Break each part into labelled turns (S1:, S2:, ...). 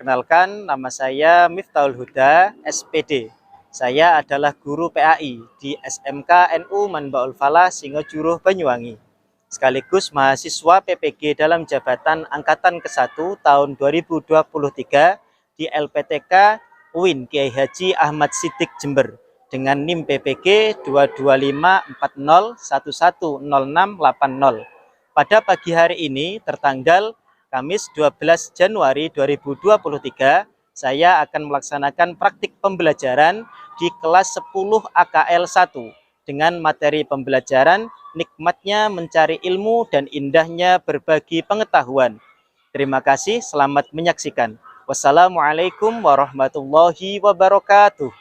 S1: Perkenalkan, nama saya Miftahul Huda, SPD. Saya adalah guru PAI di SMK NU Manbaul Falah Singojuruh Banyuwangi. Sekaligus mahasiswa PPG dalam jabatan Angkatan ke-1 tahun 2023 di LPTK UIN Kiai Haji Ahmad Siddiq Jember dengan NIM PPG 22540110680. Pada pagi hari ini tertanggal Kamis 12 Januari 2023, saya akan melaksanakan praktik pembelajaran di kelas 10 AKL 1 dengan materi pembelajaran nikmatnya mencari ilmu dan indahnya berbagi pengetahuan. Terima kasih, selamat menyaksikan. Wassalamualaikum warahmatullahi wabarakatuh.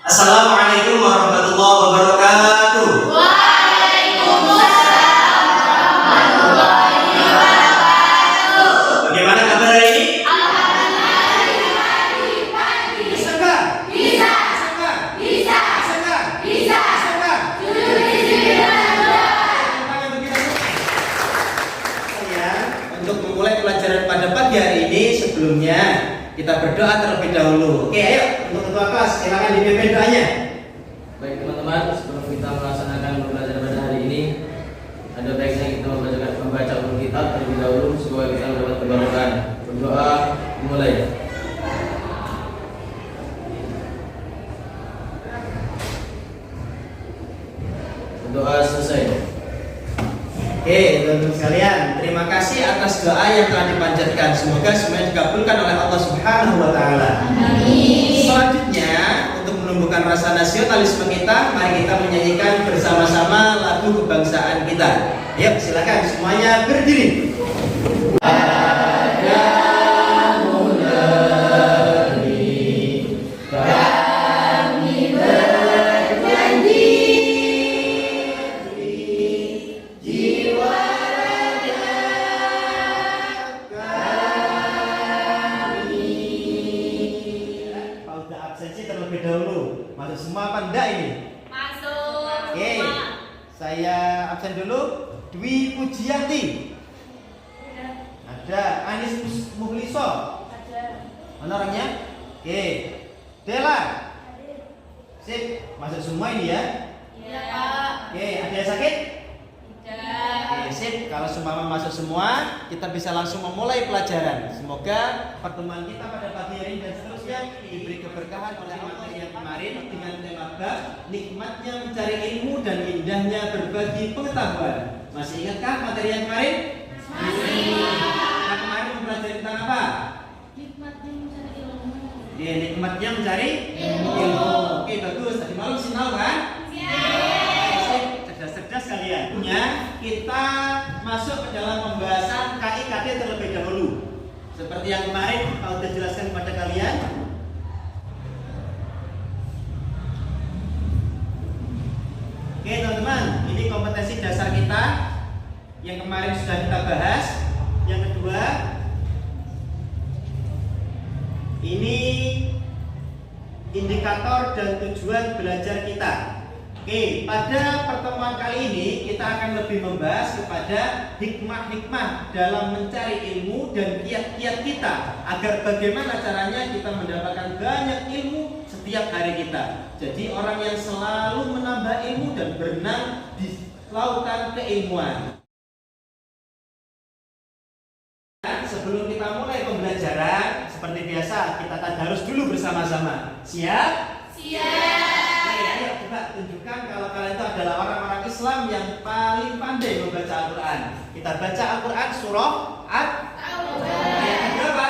S2: Assalamualaikum warahmatullahi wabarakatuh.
S3: Waalaikumsalam warahmatullahi wabarakatuh.
S2: Bagaimana kabar hari ini?
S3: Alhamdulillah.
S2: Bisa nggak?
S3: Bisa.
S2: Bisa nggak?
S3: Bisa.
S2: Bisa nggak?
S3: Bisa.
S2: Bisa nggak? Semangat untuk kita semua. Sayang, untuk memulai pelajaran pada pagi hari ini, sebelumnya kita berdoa terlebih dahulu. Oke, ayo untuk ketua kelas silakan dipimpin doanya.
S4: Baik teman-teman, sebelum kita melaksanakan pembelajaran pada hari ini, ada baiknya kita membaca ulun kitab terlebih dahulu supaya kita dapat berbarokah. Berdoa dimulai. Berdoa selesai.
S2: Oke, teman-teman sekalian, terima kasih atas doa yang telah dipanjatkan. Semoga semuanya dikabulkan oleh Allah Subhanahu wa taala. Selanjutnya, untuk menumbuhkan rasa nasionalisme kita, mari kita menyanyikan bersama-sama lagu kebangsaan kita. Yuk, silakan semuanya berdiri. Kalau udah absensi terlebih dahulu, masuk semua apa enggak ini?
S3: Masuk.
S2: Oke, saya absen dulu. Dwi Pujiyanti. Ada. Anis Muhliso. Mana orangnya? Oke. Dela. Sip, masuk semua ini ya.
S3: Iya, Pak.
S2: Oke, ada yang sakit?
S3: Tidak.
S2: Oke, sip. Kalau semua masuk semua, kita bisa langsung memulai pelajaran. Semoga pertemuan kita pada pagi hari ini dan seterusnya diberi keberkahan oleh materi yang kemarin dengan tema bab nikmatnya mencari ilmu dan indahnya berbagi pengetahuan. Masih ingatkah materi yang kemarin?
S3: Masih.
S2: Nah, kemarin mempelajari tentang apa?
S3: Nikmatnya mencari ilmu.
S2: Ya, nikmatnya mencari ilmu. Oke, bagus. Tadi malam sinau kan?
S3: Siap.
S2: Cerdas-cerdas kalian. Kita masuk ke dalam pembahasan KIKD terlebih dahulu. Seperti yang kemarin kalau sudah jelaskan kepada kalian. Oke teman-teman, ini kompetensi dasar kita yang kemarin sudah kita bahas. Yang kedua, ini indikator dan tujuan belajar kita. Oke, pada pertemuan kali ini kita akan lebih membahas kepada hikmah-hikmah dalam mencari ilmu dan kiat-kiat kita agar bagaimana caranya kita mendapatkan banyak ilmu setiap hari kita. Jadi orang yang selalu menambah ilmu dan berenang di lautan keilmuan. Sebelum kita mulai pembelajaran, seperti biasa kita tadarus dulu bersama-sama. Siap?
S3: Siap.
S2: Ayo coba tunjukkan kalau kalian itu adalah orang-orang Islam yang paling pandai membaca Al-Quran. Kita baca Al-Quran surah ayat berapa?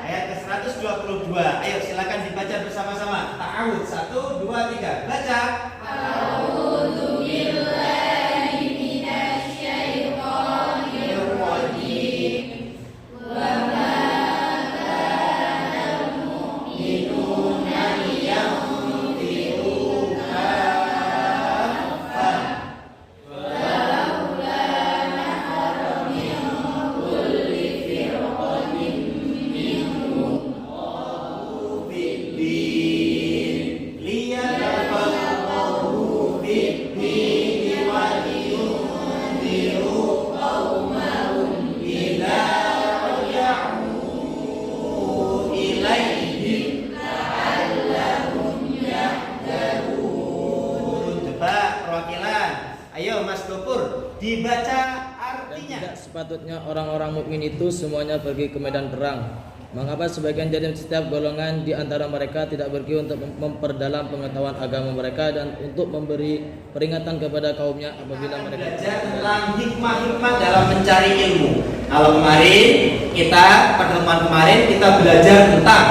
S2: Ayat ke-122. Ayo silakan dibaca bersama-sama. Ta'awud 1, 2, 3. Baca.
S3: A'udzu billahi minasyaitonir rajim. Wa ma kana mu'minuna liyanfiru kaffah. Walaula nafara min kulli firqatin minhum
S2: Mas Gopur, dibaca
S4: Dan
S2: artinya.
S4: tidak sepatutnya orang-orang mukmin itu semuanya pergi ke medan perang. Mengapa sebagian dari setiap golongan di antara mereka tidak pergi untuk memperdalam pengetahuan agama mereka dan untuk memberi peringatan kepada kaumnya apabila mereka
S2: Belajar tentang hikmah-hikmah dalam mencari ilmu. Kalau pertemuan kemarin kita belajar tentang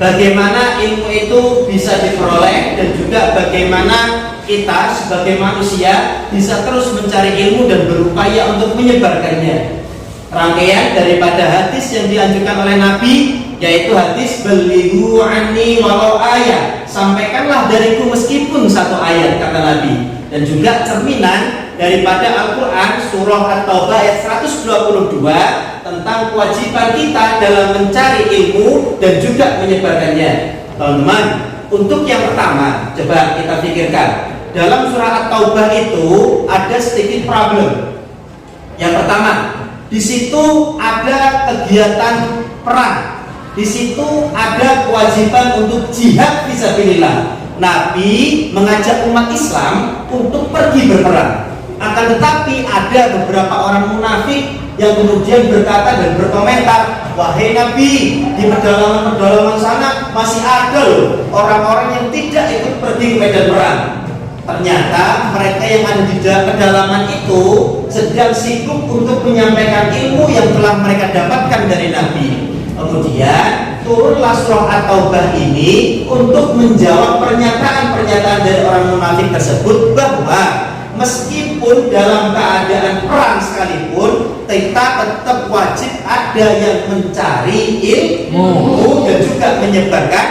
S2: bagaimana ilmu itu bisa diperoleh dan juga bagaimana kita sebagai manusia bisa terus mencari ilmu dan berupaya untuk menyebarkannya. Rangkaian daripada hadis yang dianjurkan oleh Nabi, yaitu hadis belighu anni walau ayat, sampaikanlah dariku meskipun satu ayat, kata Nabi. Dan juga cerminan daripada Al-Quran surah At-Taubah ayat 122 tentang kewajiban kita dalam mencari ilmu dan juga menyebarkannya. Teman-teman, untuk yang pertama coba kita pikirkan, dalam surah At-Taubah itu ada sedikit problem. Yang pertama, di situ ada kegiatan perang, di situ ada kewajiban untuk jihad fisabilillah. Nabi mengajak umat Islam untuk pergi berperang. Akan tetapi ada beberapa orang munafik yang kemudian berkata dan berkomentar, wahai Nabi, di pedalaman-pedalaman sana masih ada loh orang-orang yang tidak ikut pergi ke medan perang. Ternyata mereka yang ada di pedalaman itu sedang sibuk untuk menyampaikan ilmu yang telah mereka dapatkan dari Nabi. Kemudian turunlah surah At-Taubah ini untuk menjawab pernyataan-pernyataan dari orang munafik tersebut, bahwa meskipun dalam keadaan perang sekalipun kita tetap wajib ada yang mencari ilmu dan juga menyebarkan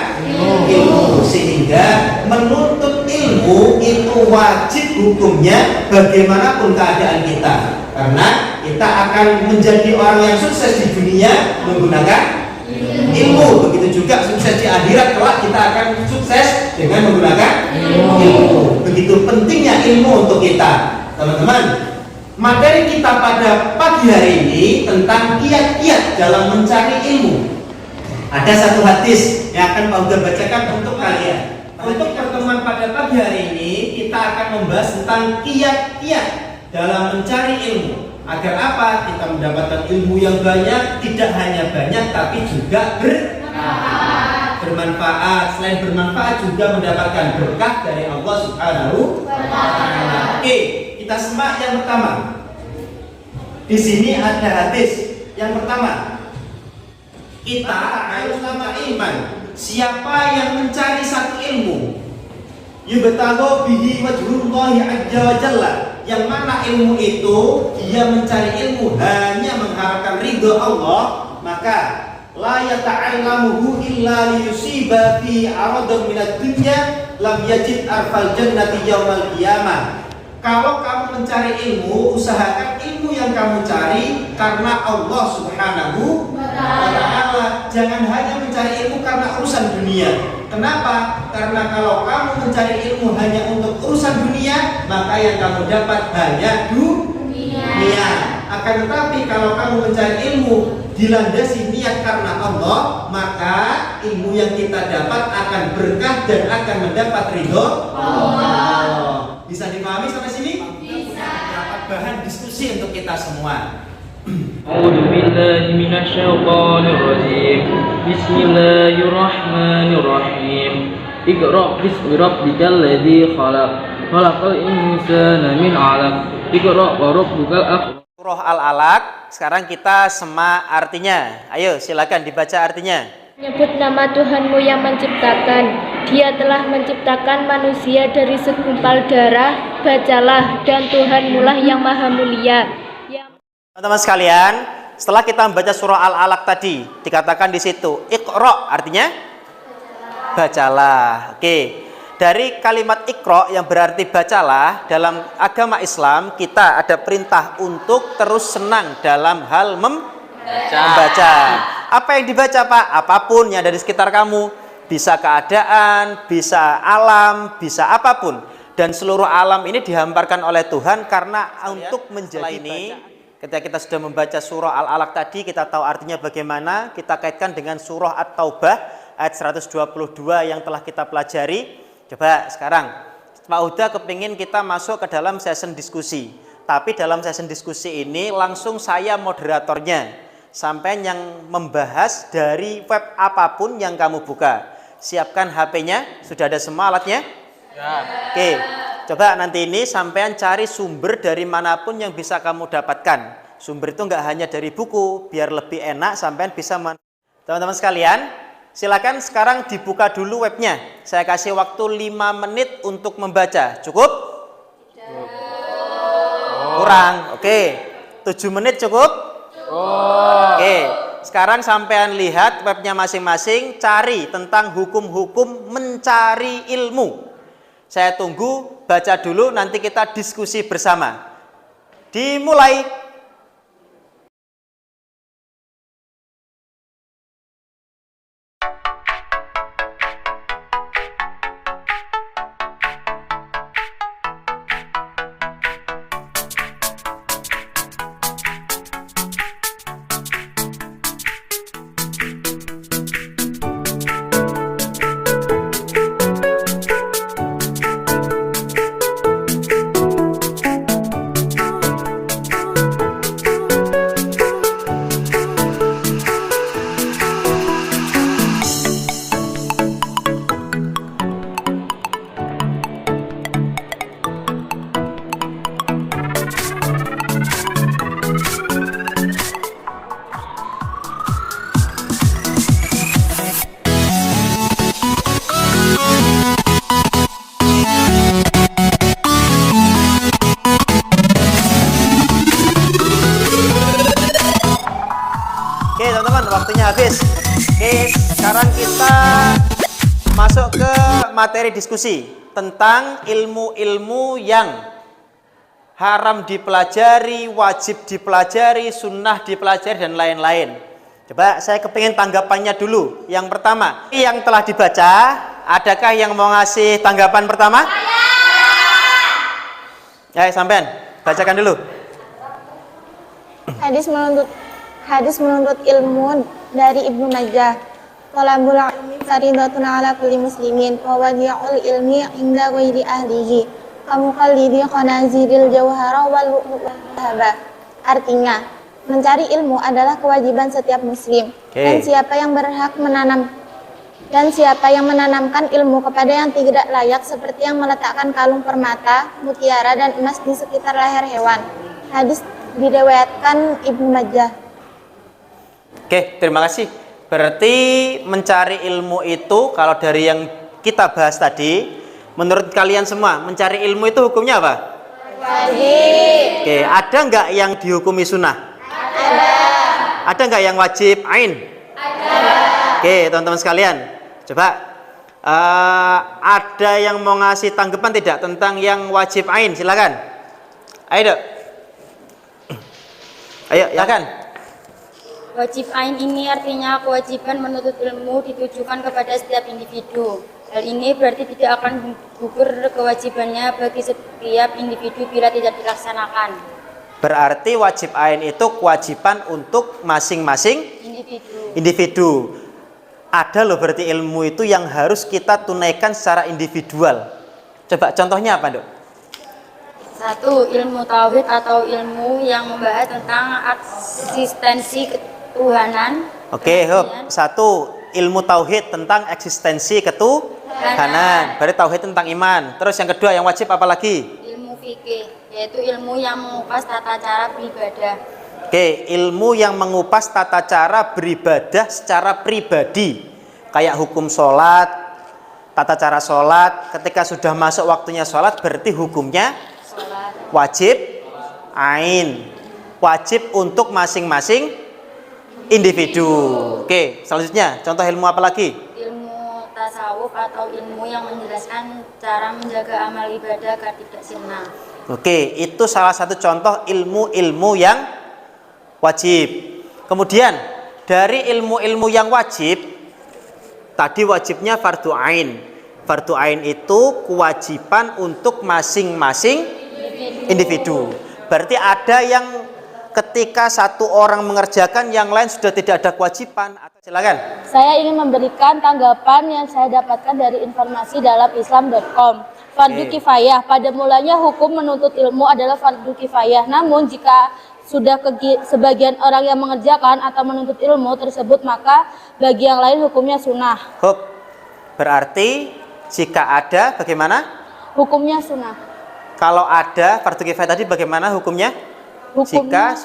S2: ilmu, sehingga menuntut ilmu itu wajib hukumnya bagaimanapun keadaan kita, karena kita akan menjadi orang yang sukses di dunia menggunakan ilmu. Begitu juga sukses di akhirat, kelak kita akan sukses dengan menggunakan ilmu. Begitu pentingnya ilmu untuk kita, teman-teman. Materi kita pada pagi hari ini tentang kiat-kiat dalam mencari ilmu. Ada satu hadis yang akan Pak Huda bacakan untuk kalian. Untuk pertemuan pada pagi hari ini kita akan membahas tentang kiat-kiat dalam mencari ilmu. Agar apa? Kita mendapatkan ilmu yang banyak, tidak hanya banyak tapi juga bermanfaat. Selain bermanfaat juga mendapatkan berkah dari Allah Subhanahu wa Ta'ala. Oke, kita simak yang pertama. Di sini ada hadis yang pertama. Kita harus nama iman. Siapa yang mencari satu ilmu, yubtaghu bihi wajhullahi azza wa jalla, yang mana ilmu itu dia mencari ilmu hanya mengharapkan ridho Allah, maka la yata'allamuhu illa liyusiba fi aradin minad dunya lam yajid arfal jannati yaumal qiyamah. Kalau kamu mencari ilmu, usahakan ilmu yang kamu cari karena Allah Subhanahu wa Ta'ala. Jangan hanya mencari ilmu karena urusan dunia. Kenapa? Karena kalau kamu mencari ilmu hanya untuk urusan dunia, maka yang kamu dapat hanya dunia. Akan tetapi kalau kamu mencari ilmu dilandasi niat karena Allah, maka ilmu yang kita dapat akan berkah dan akan mendapat ridho Allah. Bisa dipahami sampai sini?
S3: Bisa.
S2: Dapat bahan diskusi untuk kita semua.
S5: أعوذ بالله من الشيطان الرجيم بسم الله الرحمن الرحيم اقرأ باسم ربك الذي خلق خلق الإنسان من علق اقرأ وربك الأكرم.
S1: Surah Al-Alaq. Sekarang kita semak artinya. Ayo silakan dibaca artinya.
S6: Menyebut nama Tuhanmu yang menciptakan. Dia telah menciptakan manusia dari segumpal darah. Bacalah, dan Tuhanmu lah yang maha mulia.
S1: Teman-teman sekalian, setelah kita membaca surah Al-Alaq tadi, dikatakan di situ Iqra, artinya bacalah. Oke. Dari kalimat Iqra yang berarti bacalah, dalam agama Islam kita ada perintah untuk terus senang dalam hal membaca. Apa yang dibaca, Pak? Apapun yang ada di sekitar kamu. Bisa keadaan, bisa alam, bisa apapun. Dan seluruh alam ini dihamparkan oleh Tuhan karena untuk menjadi ini. Ketika kita sudah membaca surah Al-Alaq tadi, kita tahu artinya bagaimana, kita kaitkan dengan surah At-Taubah ayat 122 yang telah kita pelajari. Coba sekarang
S2: Pak Huda kepingin kita masuk ke dalam session diskusi. Tapi dalam session diskusi ini langsung saya moderatornya. Sampai yang membahas dari web apapun yang kamu buka. Siapkan HP-nya, sudah ada semua alatnya? Ya. Oke, coba nanti ini sampean cari sumber dari manapun yang bisa kamu dapatkan. Sumber itu nggak hanya dari buku, biar lebih enak sampean bisa. Teman-teman sekalian, silakan sekarang dibuka dulu webnya. Saya kasih waktu 5 menit untuk membaca. Cukup? Kurang. Oke. 7 menit cukup? Oke. Sekarang sampean lihat webnya masing-masing, cari tentang hukum-hukum mencari ilmu. Saya tunggu, baca dulu, nanti kita diskusi bersama. Dimulai. Oke teman-teman, waktunya habis. Oke, sekarang kita masuk ke materi diskusi tentang ilmu-ilmu yang haram dipelajari, wajib dipelajari, sunnah dipelajari, dan lain-lain. Coba saya kepingin tanggapannya dulu. Yang pertama, yang telah dibaca, adakah yang mau ngasih tanggapan pertama? Ya, sampean, bacakan dulu.
S7: Hadis menuntut ilmu dari Ibnu Majah. Talabul ilmi faridatun ala kulli muslimin wa wadi'ul ilmi inda ghairi ahlihi. Kamuqallidi khanaziril jawhara wal lu'lu'ah. Artinya, mencari ilmu adalah kewajiban setiap muslim. Dan siapa yang menanamkan ilmu kepada yang tidak layak seperti yang meletakkan kalung permata, mutiara dan emas di sekitar leher hewan. Hadis diriwayatkan Ibnu Majah.
S2: Oke, terima kasih. Berarti mencari ilmu itu, kalau dari yang kita bahas tadi, menurut kalian semua, mencari ilmu itu hukumnya apa?
S7: Wajib.
S2: Oke, ada nggak yang dihukumi sunnah?
S7: Ada.
S2: Ada nggak yang wajib ain?
S7: Ada.
S2: Oke, teman-teman sekalian, coba ada yang mau ngasih tanggapan tidak tentang yang wajib ain? Silakan. Ayo, dok. Ayo, silakan.
S8: Wajib ain ini artinya kewajiban menuntut ilmu ditujukan kepada setiap individu. Hal ini berarti tidak akan gugur kewajibannya bagi setiap individu bila tidak dilaksanakan.
S2: Berarti wajib ain itu kewajiban untuk masing-masing individu. Ada loh berarti ilmu itu yang harus kita tunaikan secara individual. Coba contohnya apa, Dok?
S8: 1. Ilmu tauhid atau ilmu yang membahas tentang eksistensi ketuhanan.
S2: Oke, hop. 1. Ilmu tauhid tentang eksistensi ketuhanan. Berarti tauhid tentang iman. Terus yang kedua yang wajib apa lagi?
S8: Ilmu fikih, yaitu ilmu yang mengupas tata cara beribadah.
S2: Oke, ilmu yang mengupas tata cara beribadah secara pribadi. Kayak hukum sholat, tata cara sholat. Ketika sudah masuk waktunya sholat, berarti hukumnya wajib ain. Wajib untuk masing-masing individu. Oke, selanjutnya contoh ilmu apa lagi?
S8: Ilmu tasawuf atau ilmu yang menjelaskan cara menjaga amal ibadah agar tidak sirna.
S2: Oke, itu salah satu contoh ilmu-ilmu yang wajib. Kemudian dari ilmu-ilmu yang wajib, tadi wajibnya fardu ain. Fardu ain itu kewajiban untuk masing-masing individu. Berarti ada yang ketika satu orang mengerjakan, yang lain sudah tidak ada kewajiban. Silakan.
S7: Saya ingin memberikan tanggapan yang saya dapatkan dari informasi dalam islam.com.
S9: fardu kifayah. Pada mulanya hukum menuntut ilmu adalah fardu kifayah. Namun jika sudah sebagian orang yang mengerjakan atau menuntut ilmu tersebut, maka bagi yang lain hukumnya sunnah.
S2: Berarti jika ada bagaimana?
S9: Hukumnya sunnah.
S2: Kalau ada fardu kifayah tadi bagaimana hukumnya?
S9: Hukumnya,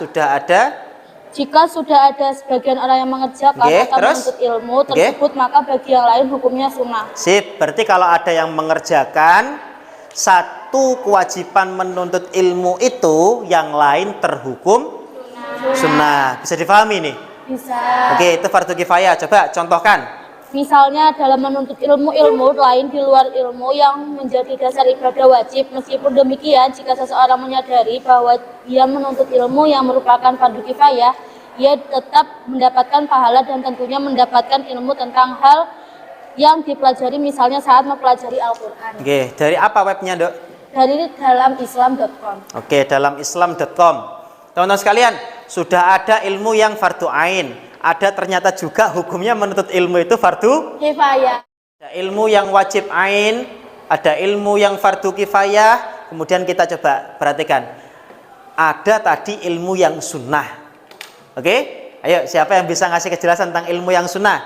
S9: jika sudah ada sebagian orang yang mengerjakan atau menuntut ilmu tersebut, maka bagi yang lain hukumnya sunnah.
S2: Sip, berarti kalau ada yang mengerjakan satu kewajiban menuntut ilmu itu, yang lain terhukum sunnah. Bisa difahami nih?
S9: Bisa.
S2: Oke, itu fardu kifayah. Coba contohkan.
S9: Misalnya dalam menuntut ilmu lain di luar ilmu yang menjadi dasar ibadah wajib. Meskipun demikian, jika seseorang menyadari bahwa dia menuntut ilmu yang merupakan fardu kifayah, ia tetap mendapatkan pahala dan tentunya mendapatkan ilmu tentang hal yang dipelajari, misalnya saat mempelajari Al-Quran.
S2: Oke, dari apa webnya, Dok?
S9: Dari dalamislam.com.
S2: Oke, dalamislam.com. Teman-teman sekalian, sudah ada ilmu yang fardu ain. Ada ternyata juga hukumnya menuntut ilmu itu fardu
S9: kifayah.
S2: Ada ilmu yang wajib ain, ada ilmu yang fardu kifayah. Kemudian kita coba perhatikan. Ada tadi ilmu yang sunnah. Oke? Ayo, siapa yang bisa ngasih kejelasan tentang ilmu yang sunnah?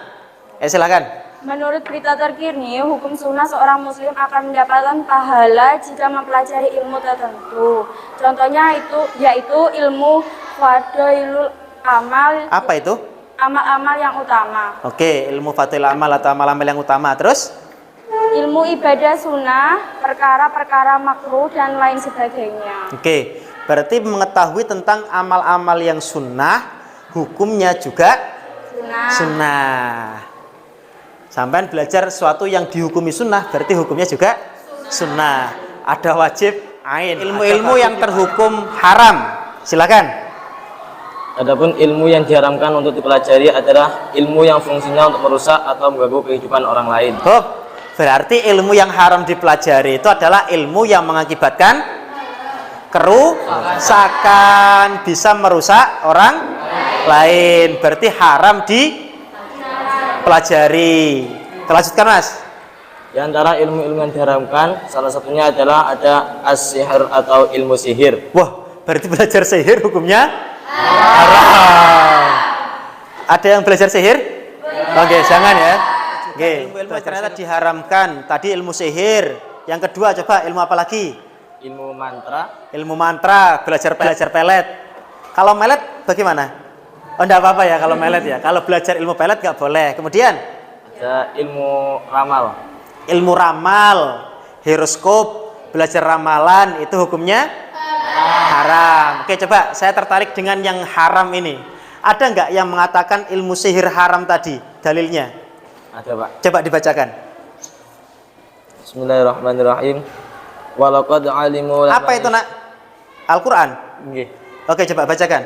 S2: Silakan.
S8: Menurut berita terkini, hukum sunnah seorang muslim akan mendapatkan pahala jika mempelajari ilmu tertentu. Contohnya yaitu ilmu fadhailul amal.
S2: Apa itu?
S8: Amal-amal yang utama.
S2: Oke, ilmu fadhailul amal atau amal-amal yang utama. Terus?
S8: Ilmu ibadah sunnah, perkara-perkara makruh dan lain sebagainya.
S2: Oke, berarti mengetahui tentang amal-amal yang sunnah, hukumnya juga sunnah. Sampai belajar sesuatu yang dihukumi sunnah, berarti hukumnya juga sunnah. Ada wajib ain. Ilmu-ilmu yang terhukum haram. Silakan.
S4: Adapun ilmu yang diharamkan untuk dipelajari adalah ilmu yang fungsinya untuk merusak atau mengganggu kehidupan orang lain.
S2: Berarti ilmu yang haram dipelajari itu adalah ilmu yang mengakibatkan kerusakan, bisa merusak orang lain. Berarti haram dipelajari. Terlanjutkan, Mas.
S4: Di antara ilmu-ilmu yang diharamkan, salah satunya adalah ada as-sihir atau ilmu sihir.
S2: Wah, berarti belajar sihir hukumnya haram. Ada yang belajar sihir? Oke, jangan ya. Oke, ilmu ternyata diharamkan. Tadi ilmu sihir. Yang kedua coba ilmu apa lagi?
S4: Ilmu mantra.
S2: Ilmu mantra, belajar pelet. Kalau melet bagaimana? Oh, enggak apa-apa ya kalau melet ya. Kalau belajar ilmu pelet enggak boleh. Kemudian
S4: ada ilmu ramal.
S2: Ilmu ramal, horoskop, belajar ramalan itu hukumnya haram. Oke, coba saya tertarik dengan yang haram ini. Ada nggak yang mengatakan ilmu sihir haram tadi? Dalilnya?
S4: Ada, Pak.
S2: Coba dibacakan.
S4: Bismillahirrahmanirrahim. Walaqad alimu.
S2: Apa itu, Nak? Al-Qur'an?
S4: Nggih.
S2: Oke, coba bacakan.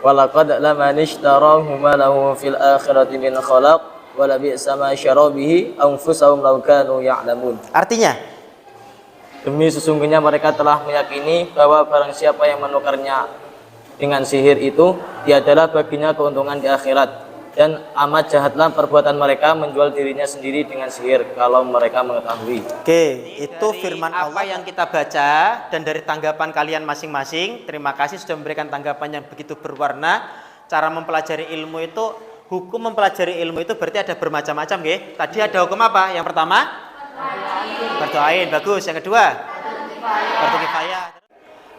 S4: Walaqad laman ishtarahu ma lahu fil akhirati min khalaq wa la bi'sa ma syara bihi anfusahum law kanu ya'lamun.
S2: Artinya,
S4: demi sesungguhnya mereka telah meyakini bahwa barang siapa yang menukarnya dengan sihir itu tiadalah baginya keuntungan di akhirat, dan amat jahatlah perbuatan mereka menjual dirinya sendiri dengan sihir kalau mereka mengetahui.
S2: oke, itu firman Allah. Apa yang kita baca dan dari tanggapan kalian masing-masing, terima kasih sudah memberikan tanggapan yang begitu berwarna. Cara mempelajari ilmu itu, hukum mempelajari ilmu itu berarti ada bermacam-macam, nggih. Tadi ada hukum apa? Yang pertama? Fardu ain, bagus. Yang kedua? Fardu kifayah.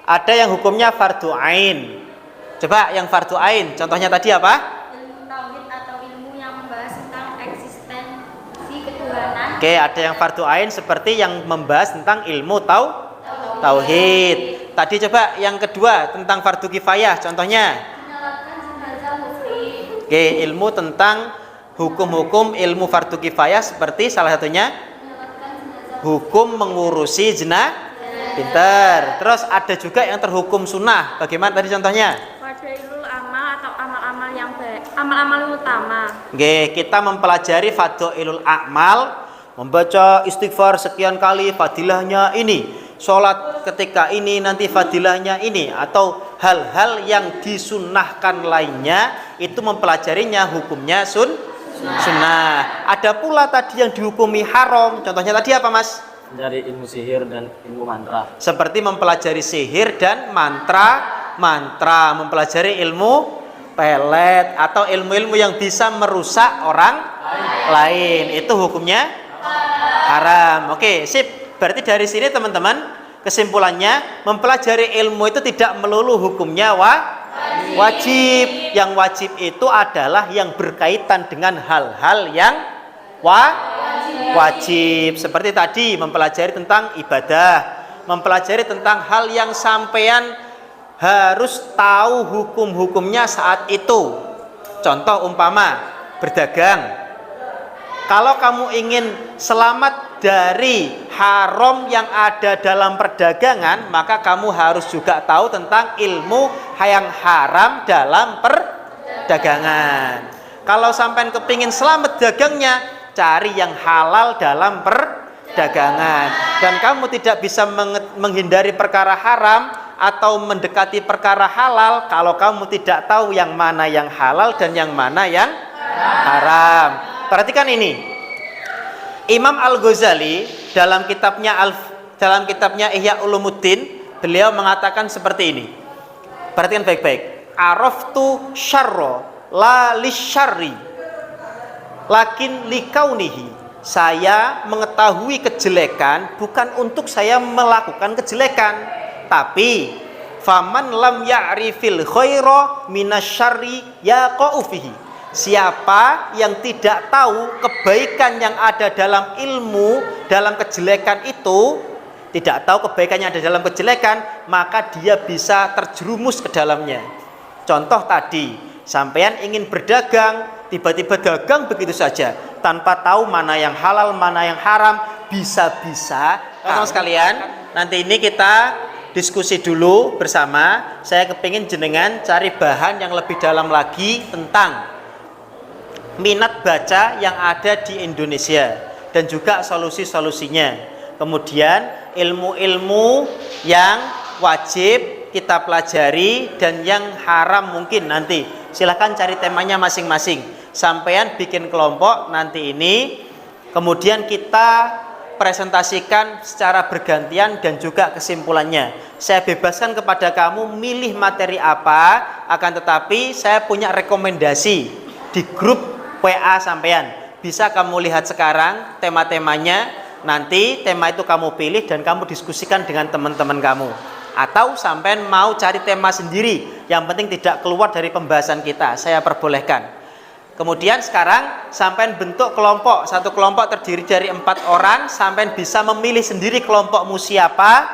S2: Ada yang hukumnya fardu ain. Coba yang fardu ain, contohnya tadi apa?
S8: Ilmu tauhid atau ilmu yang membahas tentang eksistensi ketuhanan.
S2: Oke, ada yang fardu ain seperti yang membahas tentang ilmu tauhid. Tadi coba yang kedua tentang fardu kifayah, contohnya? Oke, ilmu tentang hukum-hukum ilmu fardu kifayah seperti salah satunya hukum mengurusi jenazah. Pinter. Terus ada juga yang terhukum sunnah. Bagaimana tadi contohnya?
S8: Fadhailul amal atau amal-amal yang baik, amal-amal utama.
S2: Oke, kita mempelajari fadhailul amal, membaca istighfar sekian kali, fadilahnya ini, sholat ketika ini nanti fadilahnya ini, atau hal-hal yang disunnahkan lainnya, itu mempelajarinya hukumnya sunnah. Ada pula tadi yang dihukumi haram. Contohnya tadi apa, Mas?
S4: Mencari ilmu sihir dan ilmu mantra.
S2: Seperti mempelajari sihir dan mantra, mempelajari ilmu pelet atau ilmu-ilmu yang bisa merusak orang lain. Itu hukumnya haram. Oke, sip. Berarti dari sini teman-teman, kesimpulannya mempelajari ilmu itu tidak melulu hukumnya wajib. Yang wajib itu adalah yang berkaitan dengan hal-hal yang wajib. Seperti tadi mempelajari tentang ibadah, mempelajari tentang hal yang sampean harus tahu hukum-hukumnya saat itu. Contoh umpama berdagang. Kalau kamu ingin selamat dari haram yang ada dalam perdagangan, maka kamu harus juga tahu tentang ilmu yang haram dalam perdagangan. Kalau sampean kepingin selamat dagangnya, cari yang halal dalam perdagangan. Dan kamu tidak bisa menghindari perkara haram atau mendekati perkara halal kalau kamu tidak tahu yang mana yang halal dan yang mana yang haram. Perhatikan ini. Imam Al-Ghazali dalam kitabnya Ihya Ulumuddin, beliau mengatakan seperti ini. Perhatikan baik-baik. Araftu syarra la lisyarri lakin likaunihi. Saya mengetahui kejelekan bukan untuk saya melakukan kejelekan, tapi faman lam ya'rifil khaira minasyarri yaqa'u fihi. Siapa yang tidak tahu kebaikan yang ada dalam ilmu, dalam kejelekan itu, tidak tahu kebaikan yang ada dalam kejelekan, maka dia bisa terjerumus ke dalamnya. Contoh tadi, sampean ingin berdagang, tiba-tiba dagang begitu saja tanpa tahu mana yang halal, mana yang haram, bisa-bisa. Teman-teman sekalian, nanti ini kita diskusi dulu bersama. Saya kepingin jenengan cari bahan yang lebih dalam lagi tentang minat baca yang ada di Indonesia dan juga solusi-solusinya. Kemudian ilmu-ilmu yang wajib kita pelajari dan yang haram mungkin nanti. Silahkan cari temanya masing-masing. Sampean bikin kelompok nanti ini, kemudian kita presentasikan secara bergantian dan juga kesimpulannya. Saya bebaskan kepada kamu milih materi apa, akan tetapi saya punya rekomendasi di grup WA sampean. Bisa kamu lihat sekarang tema-temanya, nanti tema itu kamu pilih dan kamu diskusikan dengan teman-teman kamu. Atau sampean mau cari tema sendiri, yang penting tidak keluar dari pembahasan kita, saya perbolehkan. Kemudian sekarang sampean bentuk kelompok, satu kelompok terdiri dari 4 orang, sampean bisa memilih sendiri kelompokmu siapa.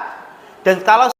S2: Dan kalau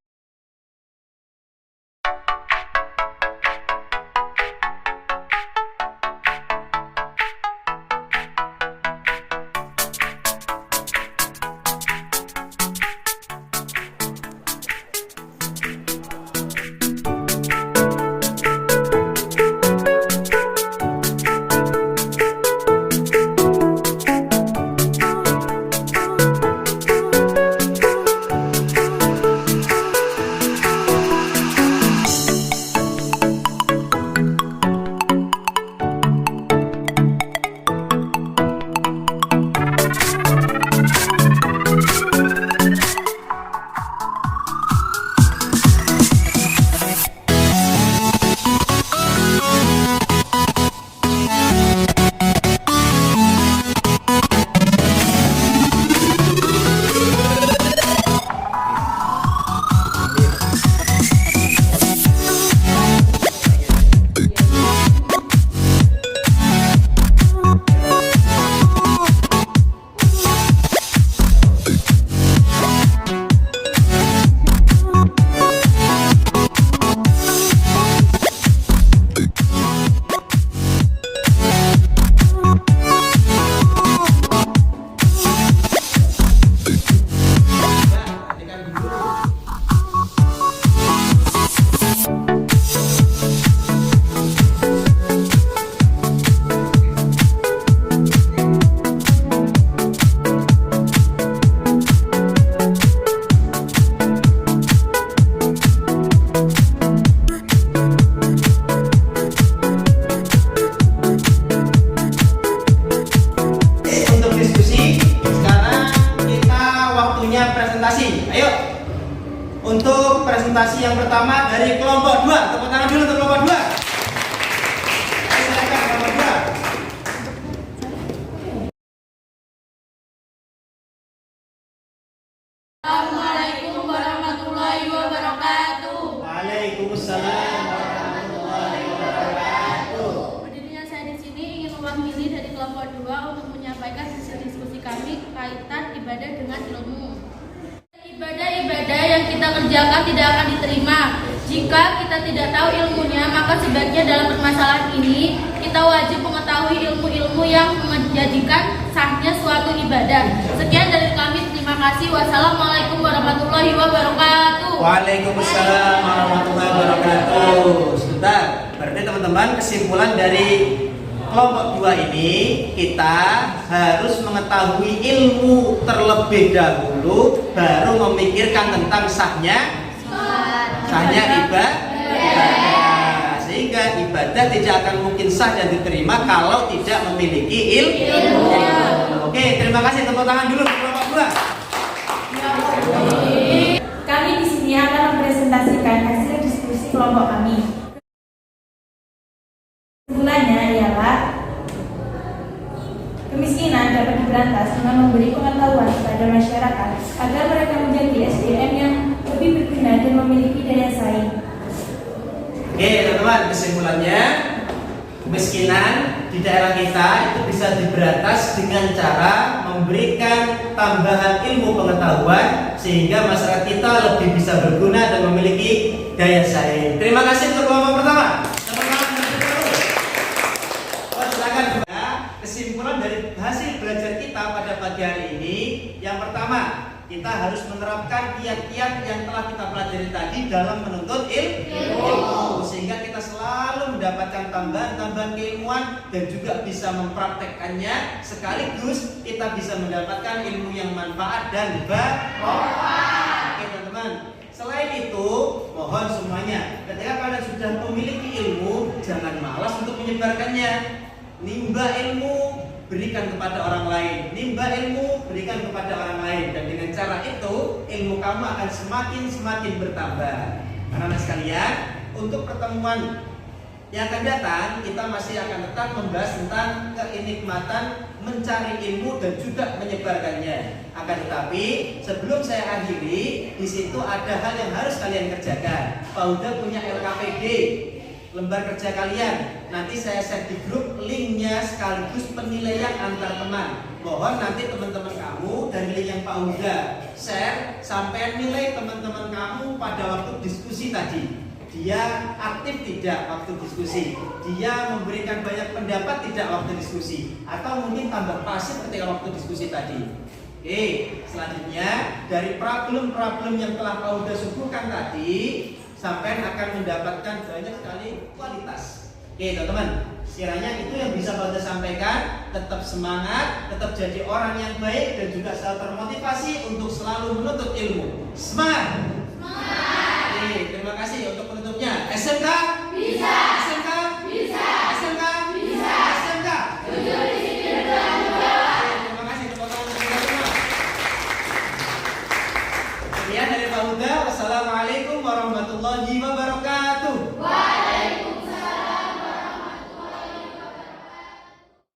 S2: Untuk presentasi yang pertama dari kelompok 2, tepuk tangan dulu untuk kelompok 2. Silakan kelompok 2.
S3: Assalamualaikum warahmatullahi wabarakatuh.
S2: Waalaikumsalam warahmatullahi wabarakatuh.
S9: Berdirinya saya di sini ingin mewakili dari kelompok 2 untuk menyampaikan hasil diskusi kami kaitan ibadah dengan ilmu. Ibadah-ibadah yang kita kerjakan tidak akan diterima. Jika kita tidak tahu ilmunya, maka sebaiknya dalam permasalahan ini kita wajib mengetahui ilmu-ilmu yang menjadikan sahnya suatu ibadah. Sekian dari kami, terima kasih. Wassalamualaikum warahmatullahi wabarakatuh.
S2: Waalaikumsalam warahmatullahi wabarakatuh. Sebentar, berarti teman-teman kesimpulan dari kelompok 2 ini, kita harus mengetahui ilmu terlebih dahulu, baru memikirkan tentang sahnya ibadah. Sehingga ibadah tidak akan mungkin sah dan diterima kalau tidak memiliki ilmu. Oke, terima kasih. Tepuk tangan dulu untuk kelompok 2.
S10: Kami di sini akan mempresentasikan hasil diskusi kelompok kami. Kesimpulannya ialah kemiskinan dapat diberantas dengan memberi pengetahuan kepada masyarakat agar mereka menjadi SDM yang lebih berguna dan memiliki daya saing.
S2: Oke, teman-teman, kesimpulannya kemiskinan di daerah kita itu bisa diberantas dengan cara memberikan tambahan ilmu pengetahuan sehingga masyarakat kita lebih bisa berguna dan memiliki daya saing. Terima kasih untuk kelompok pertama. Kesimpulan dari hasil belajar kita pada pagi hari ini, yang pertama, kita harus menerapkan kiat-kiat yang telah kita pelajari tadi dalam menuntut ilmu, sehingga kita selalu mendapatkan tambahan-tambahan keilmuan dan juga bisa mempraktekkannya, sekaligus kita bisa mendapatkan ilmu yang manfaat dan barokah. Oke teman-teman, selain itu mohon semuanya, ketika kalian sudah memiliki ilmu, jangan malas untuk menyebarkannya. Nimba ilmu, berikan kepada orang lain. Nimba ilmu, berikan kepada orang lain. Dan dengan cara itu, ilmu kamu akan semakin bertambah. Anak-anak sekalian, untuk pertemuan yang akan datang, kita masih akan tetap membahas tentang kenikmatan mencari ilmu dan juga menyebarkannya. Akan tetapi, sebelum saya akhiri, di situ ada hal yang harus kalian kerjakan. Pak Huda punya LKPD, lembar kerja kalian. Nanti saya share di grup linknya sekaligus penilaian antar teman. Mohon nanti teman-teman kamu dan link yang Pak Huda share sampai nilai teman-teman kamu pada waktu diskusi tadi. Dia aktif tidak waktu diskusi, dia memberikan banyak pendapat tidak waktu diskusi, atau mungkin tambah pasif ketika waktu diskusi tadi. Oke, selanjutnya dari problem-problem yang telah Pak Huda suguhkan tadi, sampai akan mendapatkan banyak sekali kualitas. Oke teman-teman, kiranya itu yang bisa Pak Huda sampaikan. Tetap semangat, tetap jadi orang yang baik dan juga selalu termotivasi untuk selalu menuntut ilmu. Semangat! Oke, terima kasih untuk penutupnya. SMK bisa. SMK bisa. SMK bisa. SMK jujur disiplin bertanggung jawab. Terima kasih tepuk tangan untuk kita semua. Sekian dari Pak Huda. Wassalamualaikum warahmatullahi wabarakatuh.